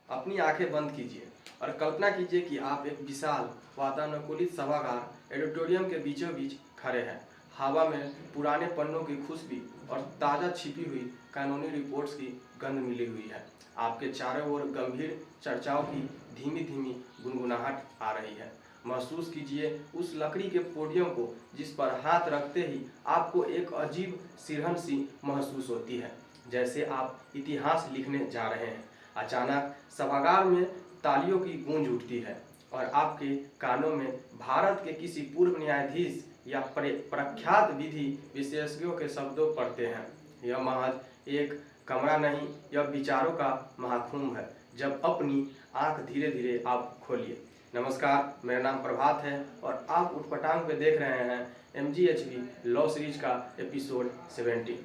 अपनी आंखें बंद कीजिए और कल्पना कीजिए कि आप एक विशाल वातानुकूलित सभागार ऑडिटोरियम के बीचों बीच खड़े हैं। हवा में पुराने पन्नों की खुशबू और ताज़ा छिपी हुई कानूनी रिपोर्ट्स की गंध मिली हुई है। आपके चारों ओर गंभीर चर्चाओं की धीमी धीमी गुनगुनाहट आ रही है। महसूस कीजिए उस लकड़ी के पोडियम को जिस पर हाथ रखते ही आपको एक अजीब सिरहन सी महसूस होती है, जैसे आप इतिहास लिखने जा रहे हैं। अचानक सभागार में तालियों की गूंज उठती है और आपके कानों में भारत के किसी पूर्व न्यायाधीश या प्रख्यात विधि विशेषज्ञों के शब्दों पढ़ते हैं। यह महज एक कमरा नहीं, यह विचारों का महाकुंभ है। जब अपनी आंख धीरे धीरे आप खोलिए। नमस्कार, मेरा नाम प्रभात है और आप उठपटांग पे देख रहे हैं MGHV लॉ सीरीज का एपिसोड 17।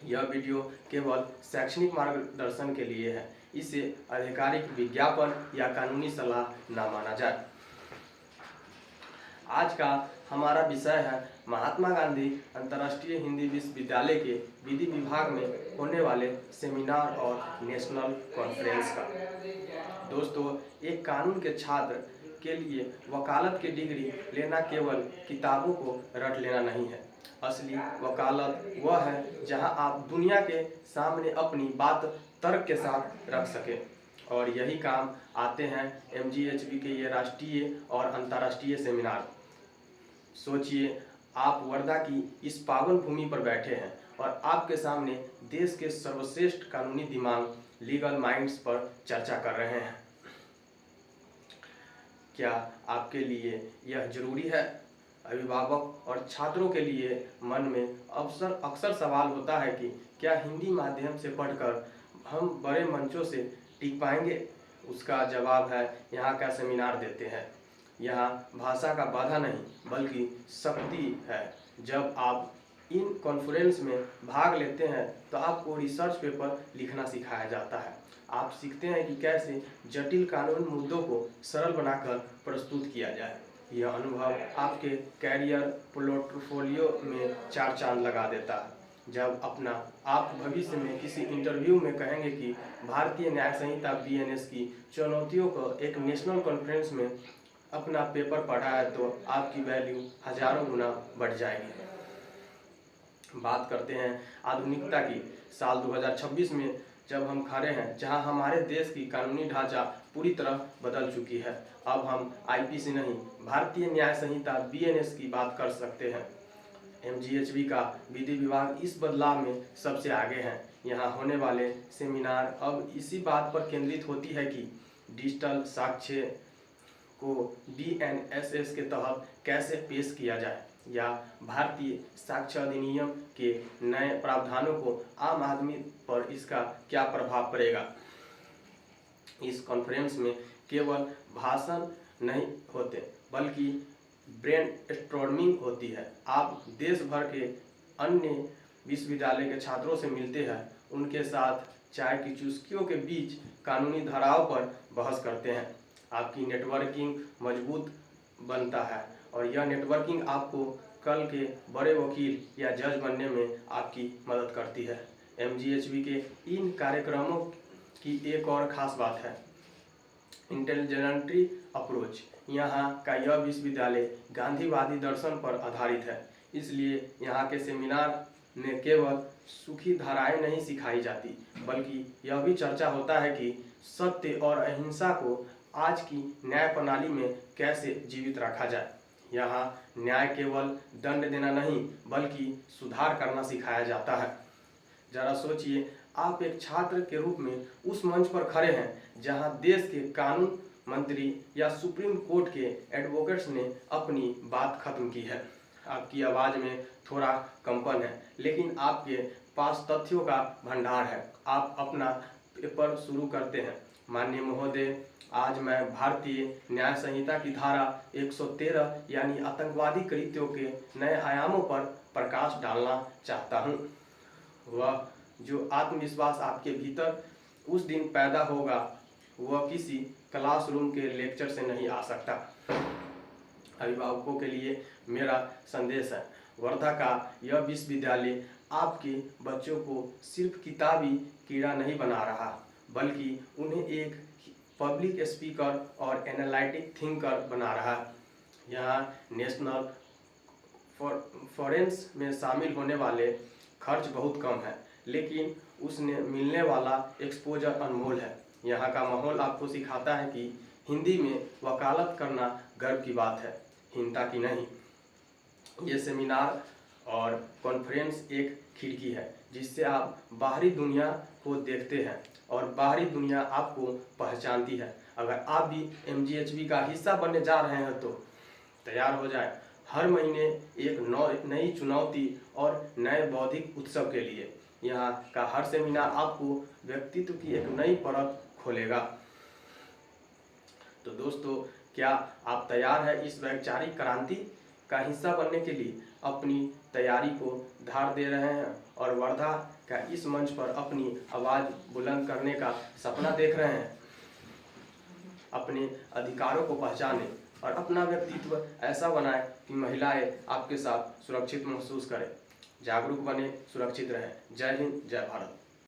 यह वीडियो केवल शैक्षणिक मार्गदर्शन के लिए है। इसे आधिकारिक विज्ञापन या कानूनी सलाह न माना जाए। आज का हमारा विषय है महात्मा गांधी अंतर्राष्ट्रीय हिंदी विश्वविद्यालय के विधि विभाग में होने वाले सेमिनार और नेशनल कॉन्फ्रेंस का। दोस्तों, एक कानून के छात्र के लिए वकालत की डिग्री लेना केवल किताबों को रट लेना नहीं है। असली वकालत वह है जहां आप दुनिया के सामने अपनी बात तर्क के साथ रख सके। और यही काम आते हैं MGHV के ये राष्ट्रीय और अंतर्राष्ट्रीय सेमिनार। सोचिए, आप वर्धा की इस पावन भूमि पर बैठे हैं और आपके सामने देश के सर्वश्रेष्ठ कानूनी दिमाग लीगल माइंड्स पर चर्चा कर रहे हैं। क्या आपके लिए यह जरूरी है? अभिभावक और छात्रों के लिए मन में अक्सर सवाल होता है कि क्या हिंदी माध्यम से पढ़कर हम बड़े मंचों से टिक पाएंगे? उसका जवाब है यहाँ का सेमिनार देते हैं। यहाँ भाषा का बाधा नहीं बल्कि शक्ति है। जब आप इन कॉन्फ्रेंस में भाग लेते हैं तो आपको रिसर्च पेपर लिखना सिखाया जाता है। आप सीखते हैं कि कैसे जटिल कानूनी मुद्दों को सरल बनाकर प्रस्तुत किया जाए। यह अनुभव आपके कैरियर पोर्टफोलियो में 4 चांद लगा देता है। जब आप भविष्य में किसी इंटरव्यू में कहेंगे कि भारतीय न्याय संहिता BNS की चुनौतियों को एक नेशनल कॉन्फ्रेंस में अपना पेपर पढ़ा है तो आपकी वैल्यू हजारों गुना बढ़ जाएगी। बात करते हैं आधुनिकता की। साल 2026 में जब हम खड़े हैं जहां हमारे देश की कानूनी ढांचा पूरी तरह बदल चुकी है। अब हम IPC नहीं, भारतीय न्याय संहिता BNS की बात कर सकते हैं। MGHV का विधि विभाग इस बदलाव में सबसे आगे है। यहाँ होने वाले सेमिनार अब इसी बात पर केंद्रित होती है कि डिजिटल साक्ष्य को BNSS के तहत कैसे पेश किया जाए या भारतीय साक्ष्य अधिनियम के नए प्रावधानों को आम आदमी पर इसका क्या प्रभाव पड़ेगा। इस कॉन्फ्रेंस में केवल भाषण नहीं होते बल्कि ब्रेनस्टॉर्मिंग होती है। आप देश भर के अन्य विश्वविद्यालय के छात्रों से मिलते हैं, उनके साथ चाय की चुस्कियों के बीच कानूनी धाराओं पर बहस करते हैं। आपकी नेटवर्किंग मजबूत बनता है और यह नेटवर्किंग आपको कल के बड़े वकील या जज बनने में आपकी मदद करती है। MGHV के इन कार्यक्रमों की एक और ख़ास बात है इंटेलिजेंट्री अप्रोच। यहाँ का यह विश्वविद्यालय गांधीवादी दर्शन पर आधारित है, इसलिए यहाँ के सेमिनार में केवल सूखी धाराएं नहीं सिखाई जाती बल्कि यह भी चर्चा होता है कि सत्य और अहिंसा को आज की न्याय प्रणाली में कैसे जीवित रखा जाए। यहाँ न्याय केवल दंड देना नहीं बल्कि सुधार करना सिखाया जाता है। जरा सोचिए, आप एक छात्र के रूप में उस मंच पर खड़े हैं जहां देश के कानून मंत्री या सुप्रीम कोर्ट के एडवोकेट्स ने अपनी बात खत्म की है। आपकी आवाज़ में थोड़ा कंपन है लेकिन आपके पास तथ्यों का भंडार है। आप अपना पेपर शुरू करते हैं। माननीय महोदय, आज मैं भारतीय न्याय संहिता की धारा 113 यानी आतंकवादी कृत्यों के नए आयामों पर प्रकाश डालना चाहता हूँ। वह जो आत्मविश्वास आपके भीतर उस दिन पैदा होगा वह किसी क्लासरूम के लेक्चर से नहीं आ सकता। अभिभावकों के लिए मेरा संदेश है, वर्धा का यह विश्वविद्यालय आपके बच्चों को सिर्फ किताबी कीड़ा नहीं बना रहा, बल्कि उन्हें एक पब्लिक स्पीकर और एनालिटिक थिंकर बना रहा है। यहाँ नेशनल फॉरेंस में शामिल होने वाले खर्च बहुत कम है, लेकिन उसने मिलने वाला एक्सपोजर अनमोल है। यहाँ का माहौल आपको सिखाता है कि हिंदी में वकालत करना गर्व की बात है, हीनता की नहीं। ये सेमिनार और कॉन्फ्रेंस एक खिड़की है जिससे आप बाहरी दुनिया को देखते हैं और बाहरी दुनिया आपको पहचानती है। अगर आप भी MGHB का हिस्सा बनने जा रहे हैं तो तैयार हो जाए हर महीने एक नई चुनौती और नए बौद्धिक उत्सव के लिए। यहाँ का हर सेमिनार आपको व्यक्तित्व की एक नई परत खोलेगा। तो दोस्तों, क्या आप तैयार हैं इस वैचारिक क्रांति का हिस्सा बनने के लिए? अपनी तैयारी को धार दे रहे हैं और वर्धा का इस मंच पर अपनी आवाज़ बुलंद करने का सपना देख रहे हैं? अपने अधिकारों को पहचानें और अपना व्यक्तित्व ऐसा बनाएं कि महिलाएं आपके साथ सुरक्षित महसूस करें। जागरूक बने, सुरक्षित रहें। जय हिंद, जय भारत।